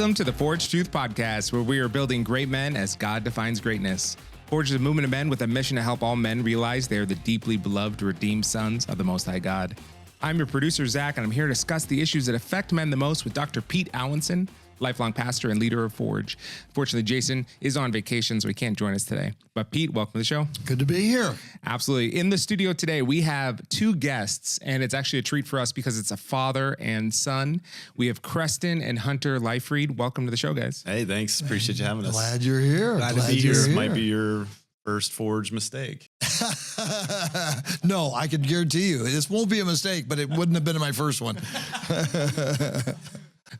Welcome to the Forge Truth Podcast, where we are building great men as God defines greatness. Forge is a movement of men with a mission to help all men realize they are the deeply beloved, redeemed sons of the Most High God. I'm your producer, Zach, and I'm here to discuss the issues that affect men the most with Dr. Pete Allenson, lifelong pastor and leader of Forge. Fortunately, Jason is on vacation, so he can't join us today. But Pete, welcome to the show. Good to be here. Absolutely. In the studio today, we have two guests, and it's actually a treat for us because it's a father and son. We have Creston and Hunter Leifried. Welcome to the show, guys. Hey, thanks. Appreciate you having us. Glad you're here. Glad to be here. This might be your first Forge mistake. No, I can guarantee you this won't be a mistake, but it wouldn't have been my first one.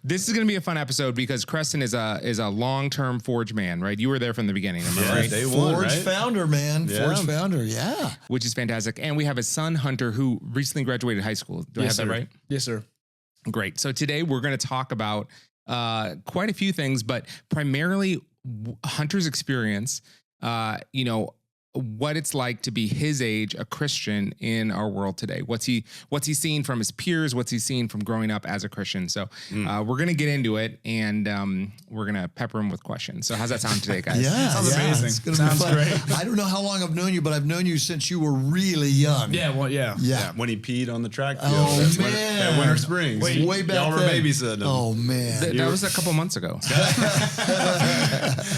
This is going to be a fun episode because Creston is a long-term Forge man, right? You were there from the beginning, am I right? Day one, Forge right? founder, man. Yeah. Forge founder, yeah. Which is fantastic. And we have a son, Hunter, who recently graduated high school. Do I have that right? Yes, sir. Great. So today we're going to talk about quite a few things, but primarily Hunter's experience, what it's like to be his age, a Christian in our world today. What's he seen from his peers? What's he seen from growing up as a Christian? So we're going to get into it, and we're going to pepper him with questions. So how's that sound today, guys? Yeah, Sounds amazing. It's gonna Sounds be fun. great. I don't know how long I've known you, but I've known you since you were really young. Yeah, well, yeah. Yeah. When he peed on the track field. Oh, That's man. at Winter Springs. Way back Y'all were then. babysitting him. Oh, man. That was a couple months ago.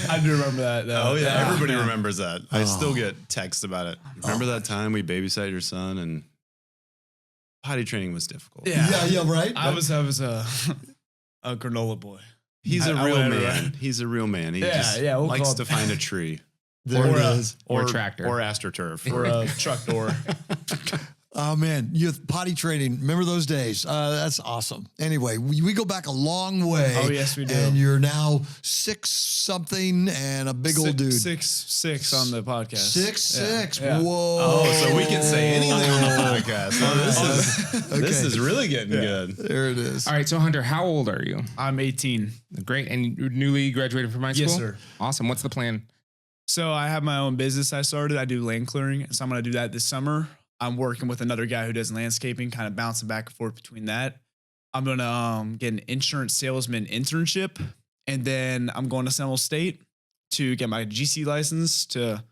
I do remember that. Oh, yeah. Everybody man. remembers that. I still get texts about it. Remember that time we babysat your son and potty training was difficult? Yeah, right? I was a granola boy. He's a I real went man. around. He's a real man. He Yeah, just yeah, we'll likes call to it- find a tree. There Or it a- is. Or tractor. Or AstroTurf. Or a truck door. Oh, man, youth potty training. Remember those days? That's awesome. Anyway, we go back a long way. Oh, yes, we do. And you're now 6-something and a big old dude. 6'6" on the podcast. 6'6". Yeah. Whoa. Oh, so we can say anything on the podcast. Oh, this Okay. is really getting good. There it is. All right. So Hunter, how old are you? I'm 18. Great. And you newly graduated from high school? Yes, sir. Awesome. What's the plan? So I have my own business I started. I do land clearing. So I'm going to do that this summer. I'm working with another guy who does landscaping, kind of bouncing back and forth between that. I'm going to get an insurance salesman internship. And then I'm going to Seminole State to get my GC license to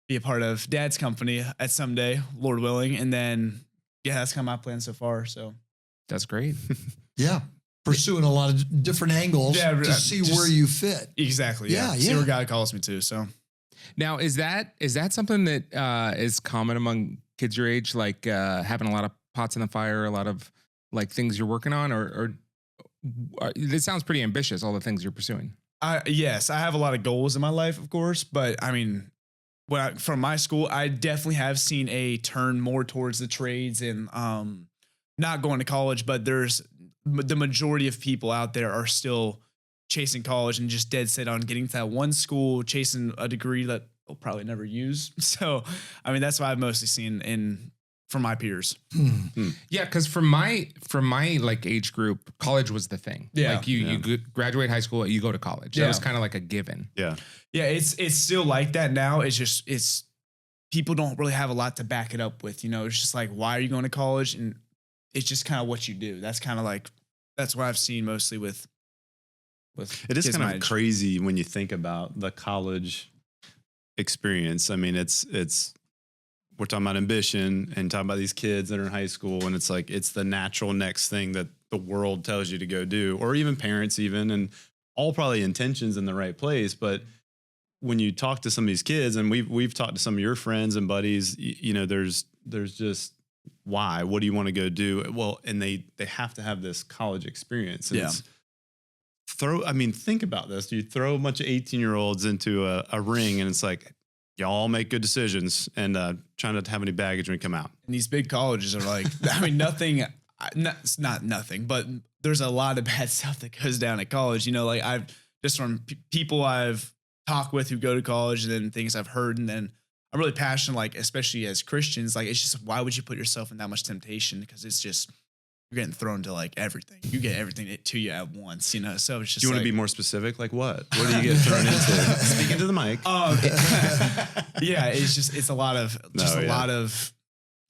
be a part of Dad's company at someday, Lord willing. And then, yeah, that's kind of my plan so far. So That's great. Yeah. Pursuing a lot of different angles Yeah, to see just- where you fit. exactly. Yeah, See yeah. where God calls me to. So Now, is that something that is common among kids your age, like having a lot of pots in the fire, a lot of like things you're working on, or this sounds pretty ambitious, all the things you're pursuing? yes, I have a lot of goals in my life, of course, but I mean, from my school, I definitely have seen a turn more towards the trades and not going to college, but there's the majority of people out there are still chasing college and just dead set on getting to that one school, chasing a degree that they'll probably never use. So, I mean, that's what I've mostly seen from my peers. Yeah, because from my like age group, college was the thing. Yeah. Like you graduate high school, you go to college. That Yeah. was kind of like a given. Yeah. Yeah, it's still like that now. It's people don't really have a lot to back it up with. It's just like, why are you going to college? And it's just kind of what you do. That's kind of like, that's what I've seen mostly with It is kids kind my of age. crazy when you think about the college experience. I mean, we're talking about ambition and talking about these kids that are in high school, and it's like it's the natural next thing that the world tells you to go do, or even parents, and all probably intentions in the right place. But when you talk to some of these kids, and we've talked to some of your friends and buddies, there's just why? What do you want to go do? Well, and they have to have this college experience. And Yeah. think about this. You throw a bunch of 18-year-olds into a ring, and it's like, y'all make good decisions and try not to have any baggage when you come out. And these big colleges are like, I mean, it's not nothing, but there's a lot of bad stuff that goes down at college. Like I've just from people I've talked with who go to college and then things I've heard. And then I'm really passionate, like, especially as Christians, like, it's just, why would you put yourself in that much temptation? Because it's just, you're getting thrown to like everything. You get everything to you at once, So it's just Do you want to be more specific? Like what? What do you get thrown into? Speaking to the mic. yeah, it's a lot of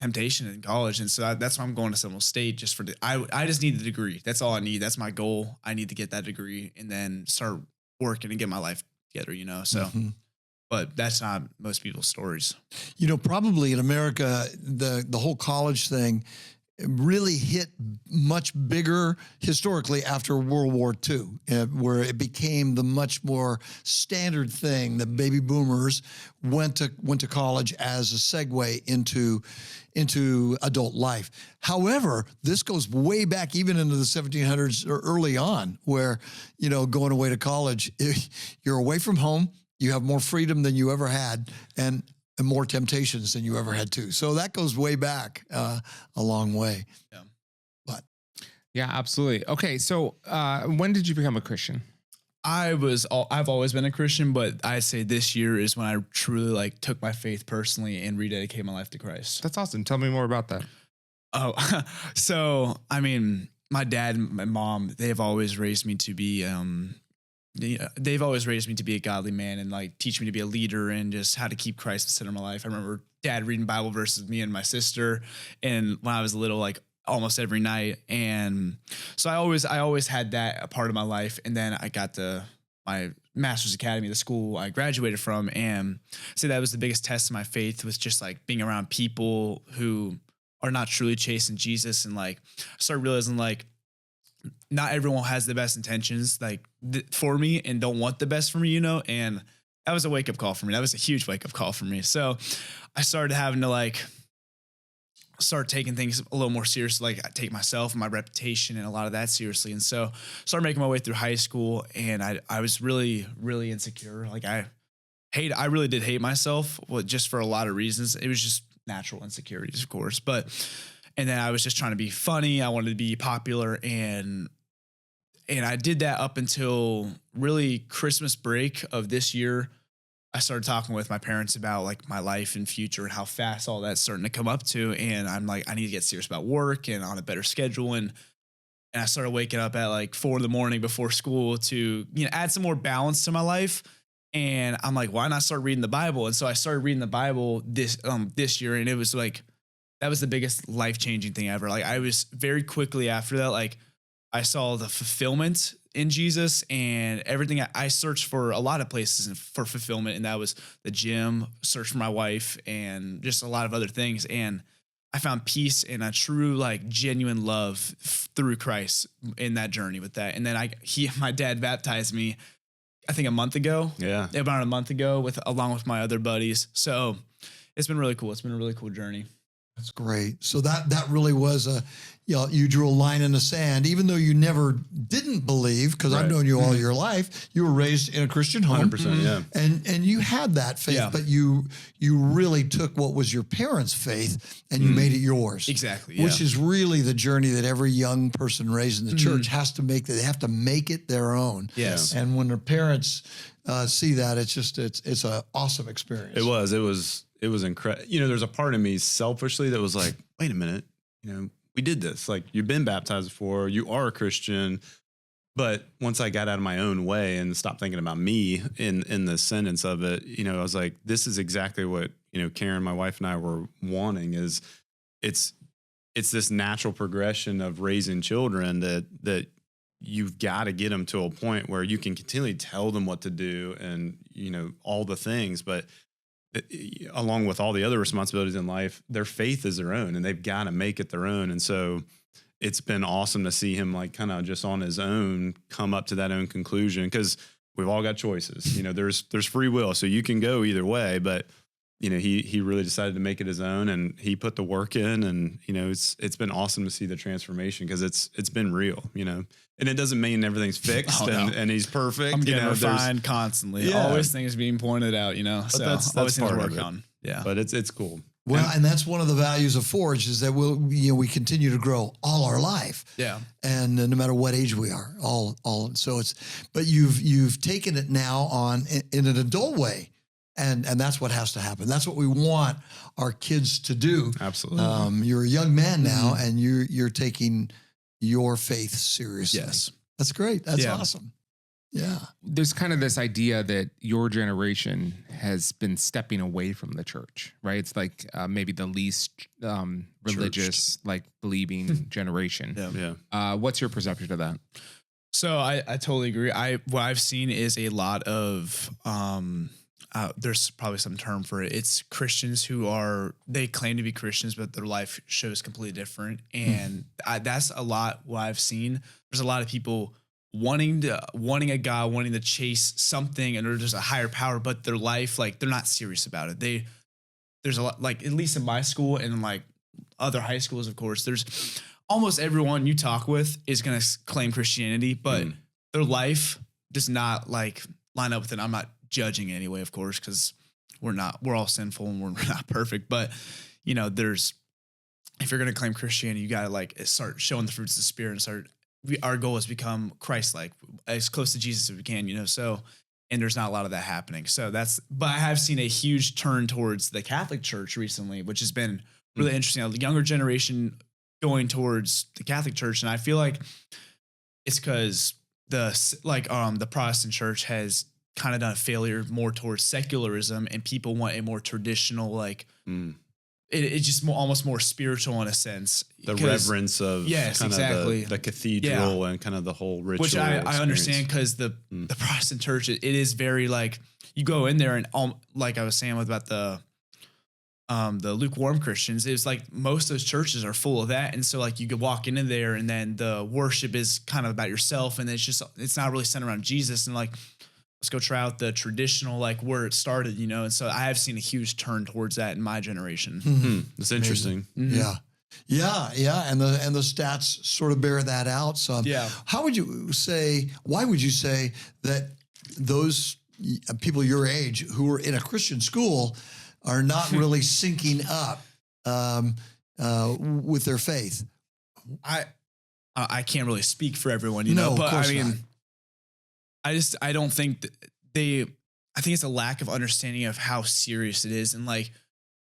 temptation in college. And so that's why I'm going to Seminole State just for I just need the degree. That's all I need. That's my goal. I need to get that degree and then start working and get my life together, So, but that's not most people's stories. Probably in America, the whole college thing really hit much bigger historically after World War II, where it became the much more standard thing that baby boomers went to college as a segue into adult life. However, this goes way back even into the 1700s or early on, where, going away to college, you're away from home, you have more freedom than you ever had, and more temptations than you ever had too. So that goes way back a long way. Yeah. But Yeah, absolutely. Okay. So when did you become a Christian? I've always been a Christian, but I say this year is when I truly took my faith personally and rededicated my life to Christ. That's awesome. Tell me more about that. Oh, so, my dad and my mom, they've always raised me to be, they've always raised me to be a godly man and teach me to be a leader and just how to keep Christ the center of my life. I remember dad reading Bible verses with me and my sister, and when I was little, almost every night. And so I always had that a part of my life. And then I got to my master's academy, the school I graduated from, and so that was the biggest test of my faith, was just being around people who are not truly chasing Jesus. And I started realizing not everyone has the best intentions for me and don't want the best for me, and that was a wake up call for me. That was a huge wake up call for me. So I started having to start taking things a little more seriously. I take myself and my reputation and a lot of that seriously. And so started making my way through high school, and I was really, really insecure. I really did hate myself, just for a lot of reasons. It was just natural insecurities, of course, and then I was just trying to be funny. I wanted to be popular, and I did that up until really Christmas break of this year. I started talking with my parents about my life and future and how fast all that's starting to come up to. And I'm I need to get serious about work and on a better schedule. And I started waking up at 4 a.m. before school to, add some more balance to my life. And I'm why not start reading the Bible? And so I started reading the Bible this year, and it was that was the biggest life-changing thing ever. I was very quickly after that, I saw the fulfillment in Jesus, and everything. I searched for a lot of places for fulfillment, and that was the gym, search for my wife, and just a lot of other things. And I found peace and a true, genuine love through Christ in that journey with that. And then my dad baptized me, I think a month ago. Yeah. About a month ago along with my other buddies. So it's been really cool. It's been a really cool journey. that's great. So that really was you drew a line in the sand, even though you never didn't believe, because I've known you all your life. You were raised in a Christian home, 100%, yeah. And you had that faith, but you really took what was your parents' faith and you made it yours. Exactly. Which is really the journey that every young person raised in the church has to make. They have to make it their own. Yes. And when their parents see that, it's an awesome experience. It was incredible. There's a part of me selfishly that was like, wait a minute, we did this. You've been baptized before, you are a Christian. But once I got out of my own way and stopped thinking about me in the sentence of it, I was like, this is exactly what, Karen, my wife, and I were wanting. Is it's this natural progression of raising children that you've got to get them to a point where you can continually tell them what to do and, all the things, but along with all the other responsibilities in life, their faith is their own and they've got to make it their own. And so it's been awesome to see him kind of just on his own come up to that own conclusion, because we've all got choices. There's free will, so you can go either way, but he really decided to make it his own, and he put the work in, and it's been awesome to see the transformation, because it's been real, and it doesn't mean everything's fixed and he's perfect. I'm getting refined constantly. Yeah. Always things being pointed out, But so that's always things to part work of it. on. Yeah. But it's cool. Well, and that's one of the values of Forge, is that we continue to grow all our life. Yeah. And no matter what age we are, so but you've taken it now on in an adult way. And that's what has to happen. That's what we want our kids to do. Absolutely. You're a young man now, and you're taking your faith seriously. Yes. That's great. That's awesome. Yeah. There's kind of this idea that your generation has been stepping away from the church, right? It's like maybe the least religious, like believing generation. Yeah. What's your perception of that? So I totally agree. What I've seen is a lot of there's probably some term for it. It's Christians they claim to be Christians, but their life shows completely different. And that's a lot what I've seen. There's a lot of people wanting a God, wanting to chase something, and there's a higher power, but their life, like, they're not serious about it. There's a lot, like, at least in my school and like other high schools, of course, there's almost everyone you talk with is going to claim Christianity, but their life does not like line up with it. I'm not judging anyway, of course, because we're all sinful and we're not perfect. But, you know, if you're going to claim Christianity, you got to like start showing the fruits of the Spirit and our goal is become Christ-like, as close to Jesus as we can, you know. So, and there's not a lot of that happening. So but I have seen a huge turn towards the Catholic Church recently, which has been really interesting. The younger generation going towards the Catholic Church, and I feel like it's because the Protestant Church has kind of done a failure more towards secularism, and people want a more traditional, like it's just almost more spiritual in a sense. The reverence of exactly the cathedral and kind of the whole ritual. Which I understand, because the Protestant Church, it is very like, you go in there and like I was saying about the lukewarm Christians, it's like most of those churches are full of that. And so like you could walk into there and then the worship is kind of about yourself, and it's not really centered around Jesus. And like, let's go try out the traditional, like where it started, you know? And so I have seen a huge turn towards that in my generation. That's interesting. Yeah. Yeah. And the stats sort of bear that out. So why would you say that those people your age who are in a Christian school are not really syncing up with their faith? I can't really speak for everyone, you know, but I mean, not. I don't think I think it's a lack of understanding of how serious it is. And like,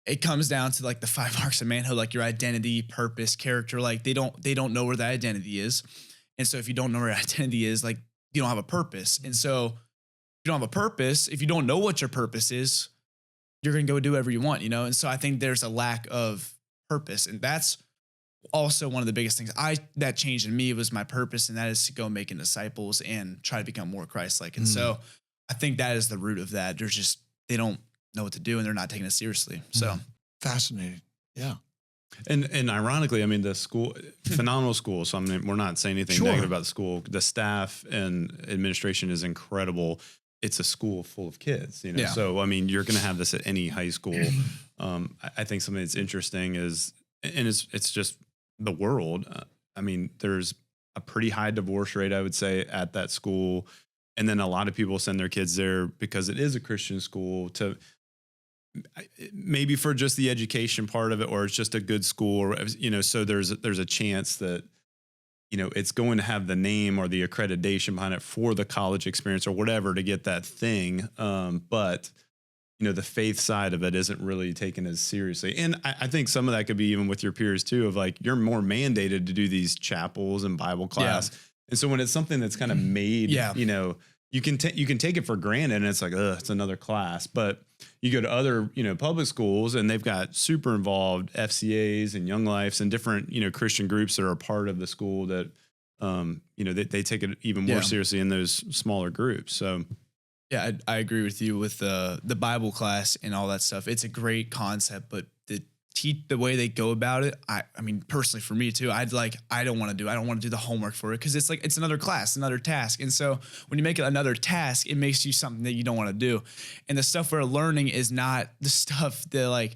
it comes down to like the 5 marks of manhood, like your identity, purpose, character. Like they don't know where that identity is. And so if you don't know where your identity is, like you don't have a purpose. And so if you don't have a purpose, if you don't know what your purpose is, you're going to go do whatever you want, you know? And so I think there's a lack of purpose. And that's also one of the biggest things that changed in me was my purpose. And that is to go making disciples and try to become more Christ-like. And so I think that is the root of that. They don't know what to do and they're not taking it seriously. So fascinating. Yeah. And ironically, I mean, the school, phenomenal school. So I mean, we're not saying anything negative about the school. The staff and administration is incredible. It's a school full of kids, you know? So, I mean, you're going to have this at any high school. I think something that's interesting is, and it's just the world. I mean, there's a pretty high divorce rate, I would say, at that school. And then a lot of people send their kids there because it is a Christian school, to maybe for just the education part of it, or it's just a good school, or, you know, so there's a chance that, you know, it's going to have the name or the accreditation behind it for the college experience or whatever to get that thing. But, you know, the faith side of it isn't really taken as seriously. And I think some of that could be even with your peers too, of like, you're more mandated to do these chapels and Bible class. And so when it's something that's kind of made, you know, you can take it for granted and it's like, it's another class. But you go to other, you know, public schools and they've got super involved FCAs and Young Lifes and different, you know, Christian groups that are a part of the school that, you know, they take it even more seriously in those smaller groups. So, yeah, I agree with you with the Bible class and all that stuff. It's a great concept, but the way they go about it, I mean, personally for me too, I don't want to do the homework for it, because it's like, it's another class, another task. And so when you make it another task, it makes you something that you don't want to do. And the stuff we're learning is not the stuff that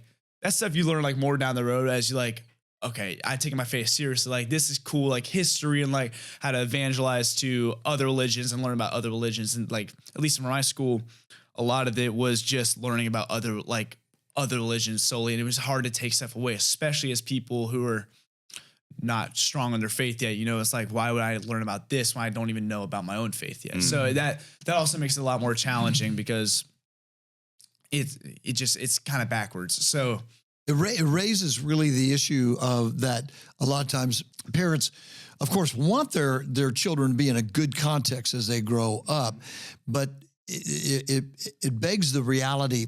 stuff you learn like more down the road as you like, okay, I take my faith seriously. Like, this is cool, like history and like how to evangelize to other religions and learn about other religions. And like, at least in my school, a lot of it was just learning about other religions solely. And it was hard to take stuff away, especially as people who are not strong on their faith yet. You know, it's like, why would I learn about this when I don't even know about my own faith yet? So that also makes it a lot more challenging, because it's kind of backwards. So It raises really the issue of that a lot of times parents, of course, want their children to be in a good context as they grow up, but it begs the reality,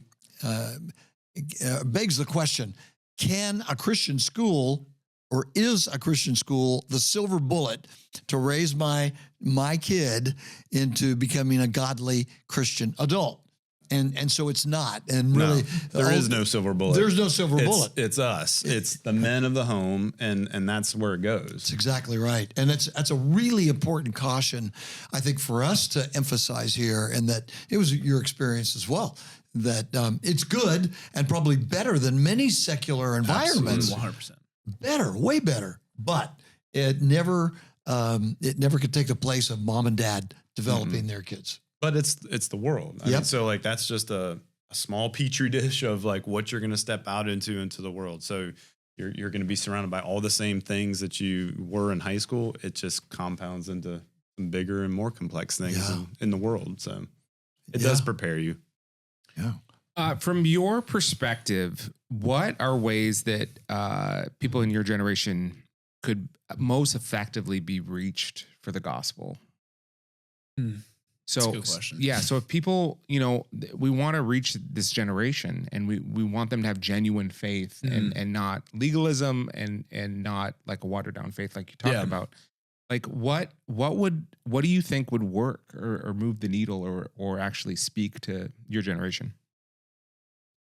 begs the question, can a Christian school or is a Christian school the silver bullet to raise my kid into becoming a godly Christian adult? And so it's not. And really, there is no silver bullet. There's no silver bullet. It's us. It's the men of the home, and that's where it goes. That's exactly right. And that's a really important caution, I think, for us to emphasize here, and that it was your experience as well, that it's good and probably better than many secular environments. 100%. Better, way better. But it never could take the place of mom and dad developing their kids. But it's the world. I mean, so like that's just a small petri dish of like what you're going to step out into the world. So you're going to be surrounded by all the same things that you were in high school. It just compounds into some bigger and more complex things in the world. So it does prepare you. Yeah. From your perspective, what are ways that people in your generation could most effectively be reached for the gospel? So, that's a good question. Yeah. So if people, we want to reach this generation, and we want them to have genuine faith and not legalism and not like a watered down faith like you talked about. Like what do you think would work or move the needle or actually speak to your generation?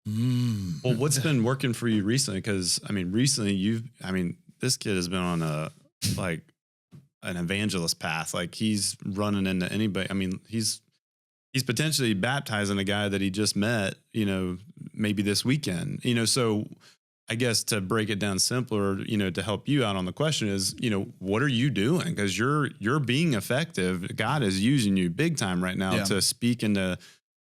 Well, what's been working for you recently? Because recently this kid has been on an evangelist path. Like he's running into anybody. I mean, he's potentially baptizing a guy that he just met, maybe this weekend, so I guess to break it down simpler, to help you out on the question is, what are you doing? Because you're being effective. God is using you big time right now to speak into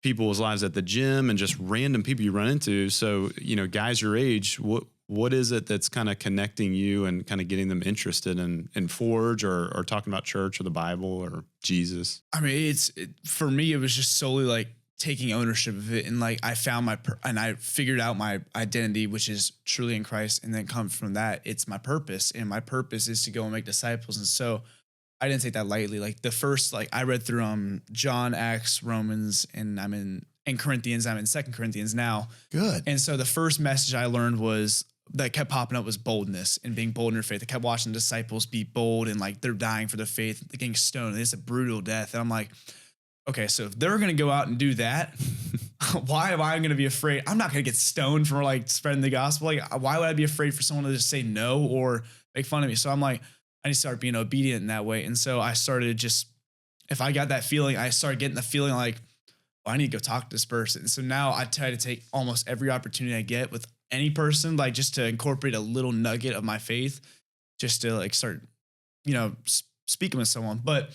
people's lives at the gym and just random people you run into. So, guys your age, what is it that's kind of connecting you and kind of getting them interested in Forge or talking about church or the Bible or Jesus? I mean, for me, it was just solely like taking ownership of it. And like, I found and I figured out my identity, which is truly in Christ. And then come from that, it's my purpose. And my purpose is to go and make disciples. And so I didn't take that lightly. Like the first, I read through John, Acts, Romans, and I'm in Corinthians. I'm in 2 Corinthians now. Good. And so the first message I learned that kept popping up was boldness and being bold in your faith. I kept watching disciples be bold and like they're dying for their faith, they're getting stoned. And it's a brutal death. And I'm like, okay, so if they're going to go out and do that, why am I going to be afraid? I'm not going to get stoned for like spreading the gospel. Like, why would I be afraid for someone to just say no or make fun of me? So I'm like, I need to start being obedient in that way. And so I started if I got that feeling, I started getting the feeling like, I need to go talk to this person. And so now I try to take almost every opportunity I get with any person, like just to incorporate a little nugget of my faith, just to like start, speaking with someone. But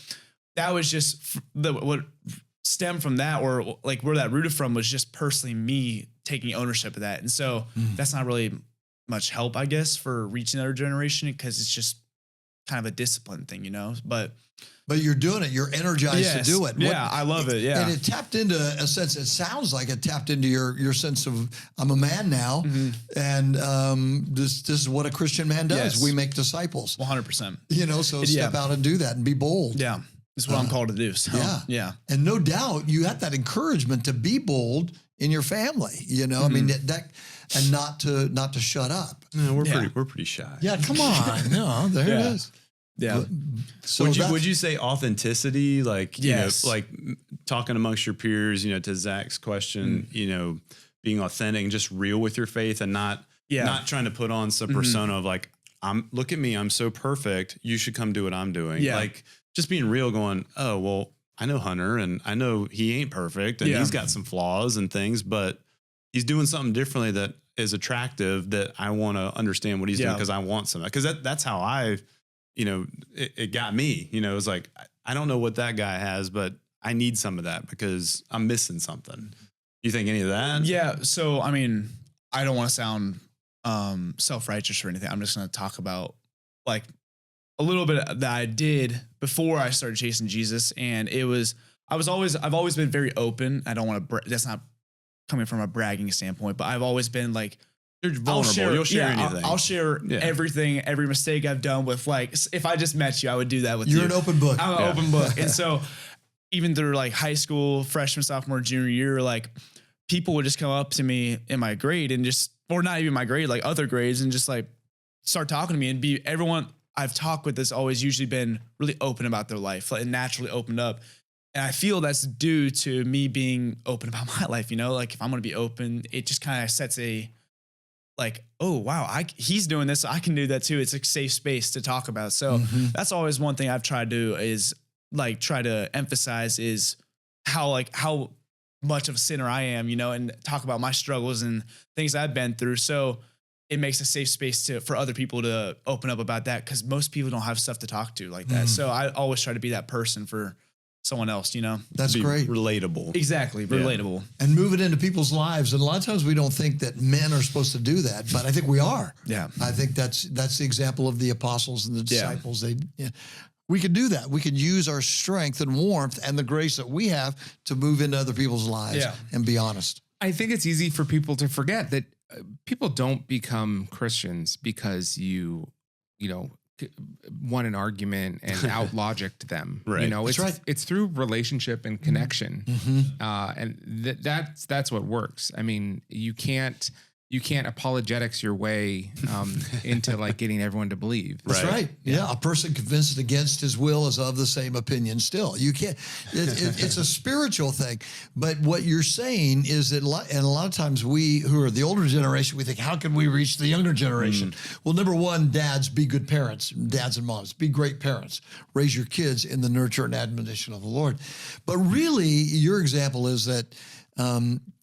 that was just what stemmed from that, or like where that rooted from was just personally me taking ownership of that. And so that's not really much help, I guess, for reaching another generation, because it's just kind of a discipline thing, But you're doing it. You're energized to do it. I love it. Yeah. And it tapped into a sense, it sounds like it tapped into your sense of, I'm a man now. And this is what a Christian man does. Yes. We make disciples. 100%. So step out and do that and be bold. Yeah. That's what I'm called to do. So, yeah. And no doubt you had that encouragement to be bold in your family, I mean, that and not to shut up. No, we're pretty shy. Yeah. Come on. No, there it is. Yeah. So would you say authenticity, like, like talking amongst your peers, to Zach's question, being authentic and just real with your faith and not trying to put on some persona of like, look at me, I'm so perfect, you should come do what I'm doing. Yeah. Like just being real, going, oh, well, I know Hunter and I know he ain't perfect and he's got some flaws and things, but he's doing something differently that is attractive, that I want to understand what he's doing because I want some, because that's how it got me, it was like, I don't know what that guy has, but I need some of that because I'm missing something. You think any of that? Yeah. So, I mean, I don't want to sound self-righteous or anything. I'm just going to talk about like a little bit that I did before I started chasing Jesus. And I've always been very open. I don't want to, that's not coming from a bragging standpoint, but I've always been like You're vulnerable. You'll share anything. I'll share everything, every mistake I've done with, like, if I just met you, I would do that with you. You're an open book. I'm an open book. And so even through like high school, freshman, sophomore, junior year, like people would just come up to me in my grade and just, or not even my grade, like other grades, and just like start talking to me, and everyone I've talked with has always usually been really open about their life, like, and naturally opened up. And I feel that's due to me being open about my life, you know, like if I'm going to be open, it just kind of sets a, like, oh, wow, he's doing this, so I can do that too. It's a safe space to talk about. So that's always one thing I've tried to do, is like try to emphasize is how much of a sinner I am, you know, and talk about my struggles and things I've been through. So it makes a safe space for other people to open up about that, because most people don't have stuff to talk to like that. So I always try to be that person for someone else, you know. That's great. Relatable. Exactly. Relatable. And move it into people's lives. And a lot of times we don't think that men are supposed to do that, but I think we are. Yeah. I think that's the example of the apostles and the disciples. We could do that. We could use our strength and warmth and the grace that we have to move into other people's lives and be honest. I think it's easy for people to forget that people don't become Christians because you won an argument and out logicked them. Right. You know, That's right. It's through relationship and connection. And that's what works. I mean, you can't apologetics your way into like getting everyone to believe. That's right. Yeah. A person convinced against his will is of the same opinion still. You can't, it's a spiritual thing. But what you're saying is that, and a lot of times we who are the older generation, we think, how can we reach the younger generation? Well, number one, dads, be good parents. Dads and moms, be great parents. Raise your kids in the nurture and admonition of the Lord. But really, your example is that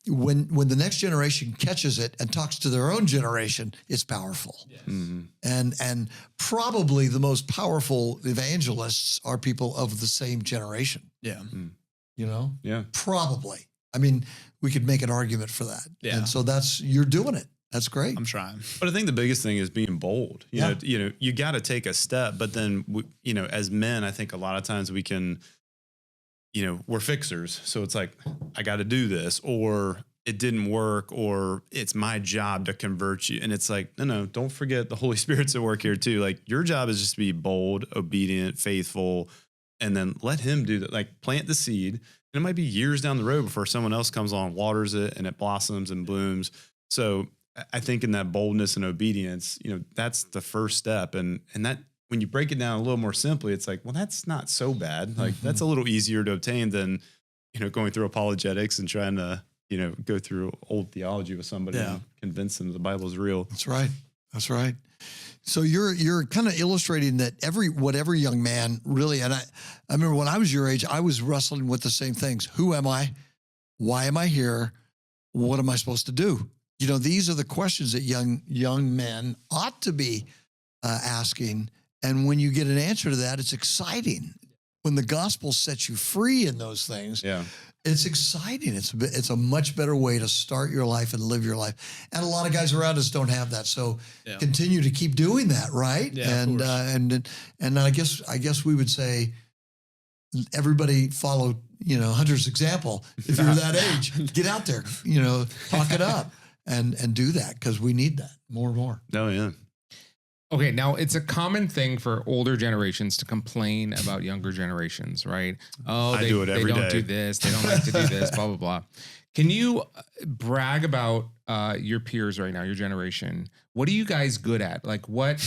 when the next generation catches it and talks to their own generation, it's powerful. Yes. And probably the most powerful evangelists are people of the same generation. Yeah. You know? Yeah. Probably. I mean, we could make an argument for that. Yeah. And so you're doing it. That's great. I'm trying. But I think the biggest thing is being bold. You know, you got to take a step, but then as men, I think a lot of times we can, we're fixers. So it's like, I got to do this, or it didn't work, or it's my job to convert you. And it's like, no, don't forget the Holy Spirit's at work here too. Like, your job is just to be bold, obedient, faithful, and then let him do that. Like, plant the seed. And it might be years down the road before someone else comes on, waters it, and it blossoms and blooms. So I think in that boldness and obedience, that's the first step. And that, when you break it down a little more simply, it's like, well, that's not so bad. Like, that's a little easier to obtain than, going through apologetics and trying to, go through old theology with somebody and convince them the Bible is real. That's right. That's right. So you're kind of illustrating that whatever young man really, and I remember when I was your age, I was wrestling with the same things. Who am I? Why am I here? What am I supposed to do? These are the questions that young men ought to be asking. And when you get an answer to that, it's exciting. When the gospel sets you free in those things, it's exciting. It's a much better way to start your life and live your life. And a lot of guys around us don't have that. So continue to keep doing that, right? Yeah, and I guess we would say everybody follow, Hunter's example. If you're that age, get out there, talk it up and do that, because we need that more and more. Oh, yeah. Okay, now it's a common thing for older generations to complain about younger generations, right? Oh, they don't do this. They don't like to do this, blah, blah, blah. Can you brag about your peers right now, your generation? What are you guys good at? Like, what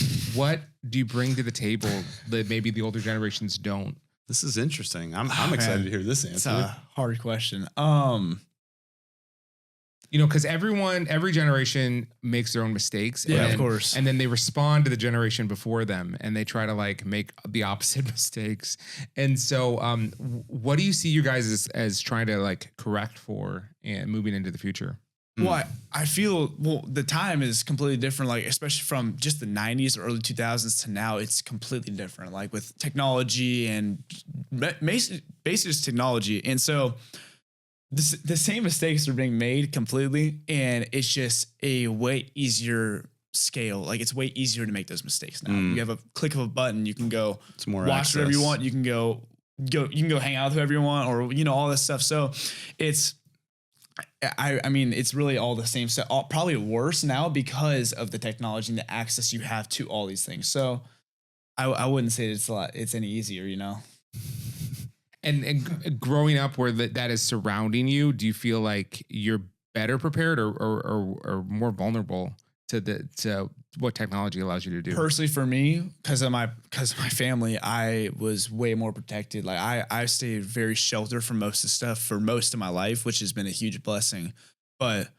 do you bring to the table that maybe the older generations don't? This is interesting. I'm excited to hear this answer. It's a hard question. Because every generation makes their own mistakes. Yeah, of course. And then they respond to the generation before them, and they try to like make the opposite mistakes. And so, what do you see you guys as trying to like correct for and moving into the future? Well, I feel, the time is completely different, like, especially from just the 90s or early 2000s to now, it's completely different, like with technology and basically just technology. And so the same mistakes are being made completely, and it's just a way easier scale. Like, it's way easier to make those mistakes now. You have a click of a button, you can go it's more watch access. whatever you want. You can go hang out with whoever you want, or all this stuff. So I mean, it's really all the same stuff, probably worse now because of the technology and the access you have to all these things. So I wouldn't say it's any easier, you know? And growing up where that is surrounding you, do you feel like you're better prepared or more vulnerable to what technology allows you to do? Personally, for me, because of my family, I was way more protected. Like I stayed very sheltered from most of the stuff for most of my life, which has been a huge blessing. But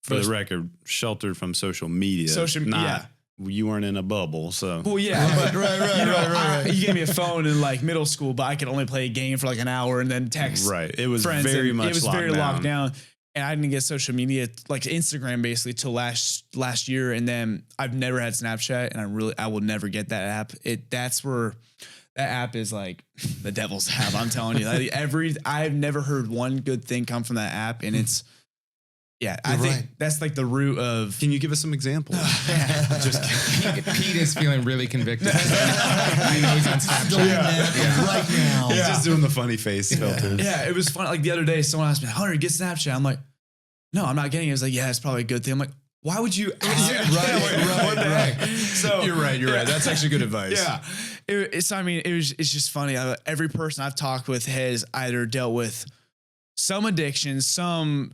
For the record, sheltered from social media. Yeah. You weren't in a bubble, so. Well, yeah, but right. You gave me a phone in like middle school, but I could only play a game for like an hour and then text. Right. It was friends, very much it was locked very down. locked down. And I didn't get social media, like Instagram, basically till last year. And then I've never had Snapchat, and I will never get that app. That's where that app is like the devil's app. I'm telling you, like I've never heard one good thing come from that app, and it's. Yeah, I think that's like the root of. Can you give us some examples? Just Pete is feeling really convicted. I know he's on Snapchat right now. He's just doing the funny face filters. Yeah, it was fun. Like the other day, someone asked me, "Hunter, get Snapchat." I'm like, "No, I'm not getting it." It was like, "Yeah, it's probably a good thing." I'm like, "Why would you?" What the heck? So You're right. That's actually good advice. Yeah, it's just funny. Every person I've talked with has either dealt with some addictions, some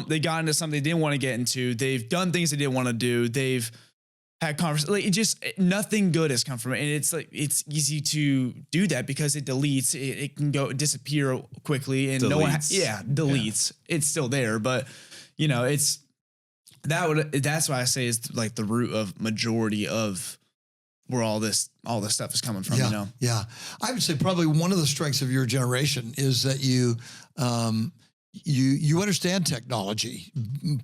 they got into something they didn't want to get into. They've done things they didn't want to do. They've had conversations. Like nothing good has come from it. And it's like, it's easy to do that because it deletes, it can disappear quickly and deletes. Deletes. Yeah. It's still there, but you know, that's why I say is like the root of majority of where all this stuff is coming from, you know? Yeah. I would say probably one of the strengths of your generation is that you understand technology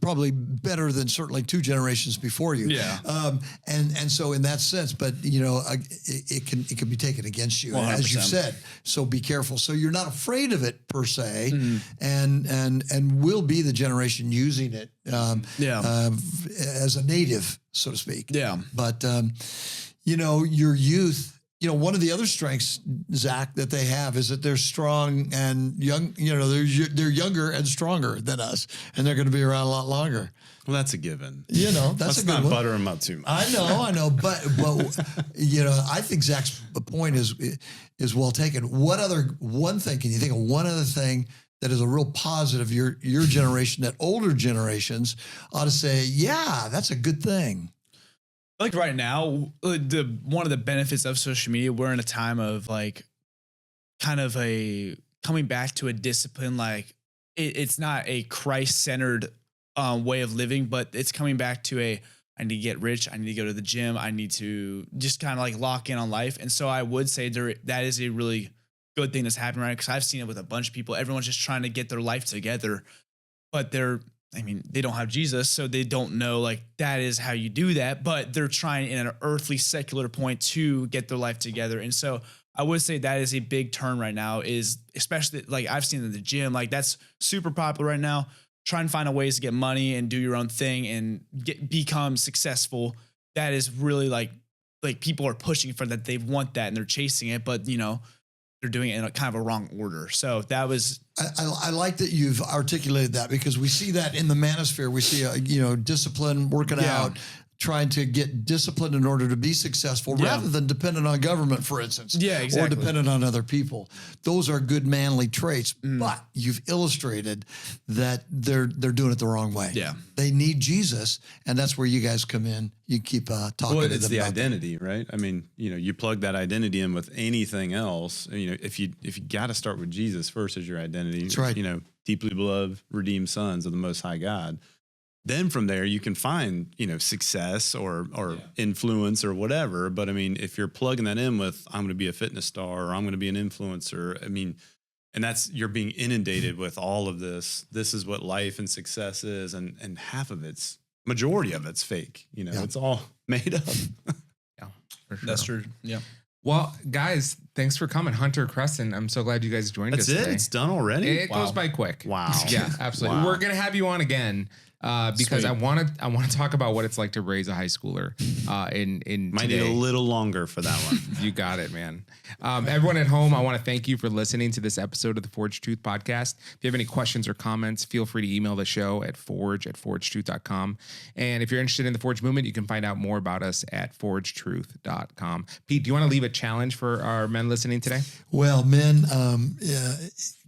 probably better than certainly two generations before you. Yeah. And so in that sense, but you know, it can be taken against you, 100%. As you said. So be careful. So you're not afraid of it per se, and will be the generation using it as a native, so to speak. Yeah. But you know, your youth, you know, one of the other strengths, Zach, that they have is that they're strong and young. You know, they're younger and stronger than us, and they're going to be around a lot longer. Well, that's a given. You know, that's Let's a good not one. butter them up too much. I know, but you know, I think Zach's point is well taken. One thing? Can you think of one other thing that is a real positive your generation that older generations ought to say, yeah, that's a good thing? Like right now, one of the benefits of social media, we're in a time of like kind of a coming back to a discipline. Like it's not a Christ-centered way of living, but it's coming back to I need to get rich. I need to go to the gym. I need to just kind of like lock in on life. And so I would say that is a really good thing that's happening right now, because I've seen it with a bunch of people. Everyone's just trying to get their life together, but they don't have Jesus, so they don't know like that is how you do that, but they're trying in an earthly secular point to get their life together. And so I would say that is a big turn right now, is especially like I've seen in the gym, like that's super popular right now. Try and find a ways to get money and do your own thing and become successful. That is really like people are pushing for that. They want that and they're chasing it, but you know, they're doing it in a kind of a wrong order. So that was. I like that you've articulated that, because we see that in the manosphere. We see discipline, working out, trying to get disciplined in order to be successful, rather than dependent on government, for instance. Yeah, exactly. Or dependent on other people. Those are good manly traits, but you've illustrated that they're doing it the wrong way. Yeah. They need Jesus, and that's where you guys come in. You keep talking to them. It's the identity, right? I mean, you know, you plug that identity in with anything else. You know, if you got to start with Jesus first as your identity, that's right. You know, deeply beloved, redeemed sons of the Most High God. Then from there you can find, you know, success or influence or whatever. But I mean, if you're plugging that in with, I'm going to be a fitness star, or I'm going to be an influencer, I mean, and you're being inundated with all of this. This is what life and success is. And majority of it's fake. You know, it's all made up. Yeah, for sure. That's true. Yeah. Well, guys, thanks for coming. Hunter, Creston, I'm so glad you guys joined us today. It's done already? It goes by quick. Wow. Yeah, absolutely. Wow. We're going to have you on again. because Sweet. I want to talk about what it's like to raise a high schooler. Might Today. need a little longer for that one. You got it, man. Everyone at home, I want to thank you for listening to this episode of the Forge Truth podcast. If you have any questions or comments, feel free to email the show at forge@forgetruth.com. And if you're interested in the Forge movement, you can find out more about us at forgetruth.com. Pete, do you want to leave a challenge for our men listening today? Well, men,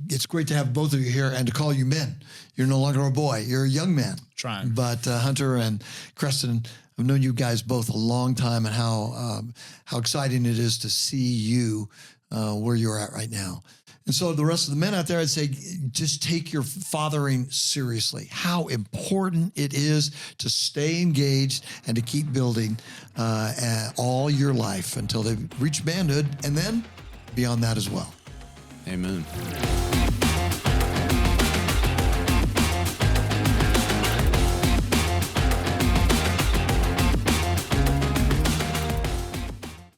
it's great to have both of you here and to call you men. You're no longer a boy. You're a young man. Trying. But Hunter and Creston, I've known you guys both a long time, and how exciting it is to see you where you're at right now. And so the rest of the men out there, I'd say, just take your fathering seriously. How important it is to stay engaged and to keep building all your life until they reach manhood, and then beyond that as well. Amen.